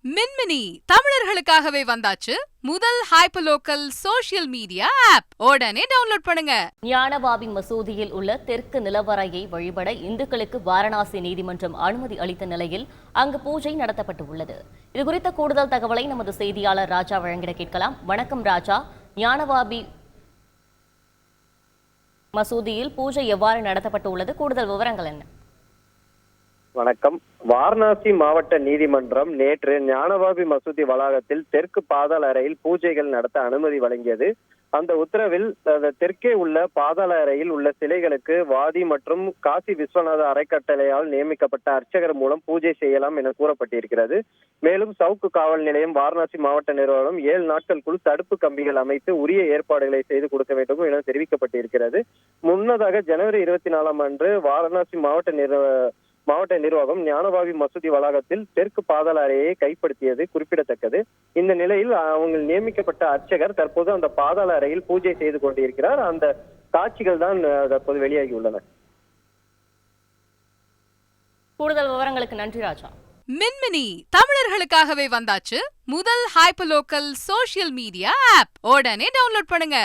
மின்மினி தமிழர்களுக்காகவே வந்தாச்சு முதல் hyperlocal social media app. உடனே டவுன்லோட் பண்ணுங்க. ஞானவாபி மசூதியில் உள்ள தெற்கு நிலவரையை வழிபட இந்துக்களுக்கு வாரணாசி நீதிமன்றம் அனுமதி அளித்த நிலையில் அங்கு பூஜை நடத்தப்பட்டு உள்ளது. இதுகுறித்த கூடுதல் தகவலை நமது செய்தியாளர் ராஜா வழங்கிட கேட்கலாம். வணக்கம் ராஜா. ஞானவாபி மசூதியில் பூஜை எவ்வாறு நடத்தப்பட்டு உள்ளது? கூடுதல் விவரங்கள் என்ன? வணக்கம். வாரணாசி மாவட்ட நீதிமன்றம் நேற்று ஞானவாபி மசூதி வளாகத்தில் தெற்கு பாதாள அறையில் பூஜைகள் நடத்த அனுமதி வழங்கியது. அந்த உத்தரவில் தெற்கே உள்ள பாதாள அறையில் உள்ள சிலைகளுக்கு வாதி மற்றும் காசி விஸ்வநாத அறக்கட்டளையால் நியமிக்கப்பட்ட அர்ச்சகர் மூலம் பூஜை செய்யலாம் என கூறப்பட்டிருக்கிறது. மேலும் சவுக்கு காவல் நிலையம் வாரணாசி மாவட்ட நிர்வாகம் 7 நாட்களுக்குள் தடுப்பு கம்பிகள் அமைத்து உரிய ஏற்பாடுகளை செய்து கொடுக்க வேண்டும் என தெரிவிக்கப்பட்டிருக்கிறது. முன்னதாக ஜனவரி 24ஆம் அன்று வாரணாசி மாவட்ட நிர்வாகம் ஞானவாபி மசூதி வளாகத்தில் தெற்கு பாதாள அறையை கைப்பற்றியது குறிப்பிடத்தக்கது. இந்த நிலையில் அவங்க நியமிக்கப்பட்ட அர்ச்சகர் தற்போது அந்த பாதாள அறையில் பூஜை செய்து கொண்டிருக்கிறார். அந்த காட்சிகள் தான் தற்போது வெளியாகி உள்ளன. கூடுதல் விவரங்களுக்கு நன்றி ராஜா. மின்மினி தமிழர்களுக்காகவே வந்தாச்சு முதல் ஹைப்பர்லோக்கல் சோஷியல் மீடியா ஆப். உடனே டவுன்லோட் பண்ணுங்க.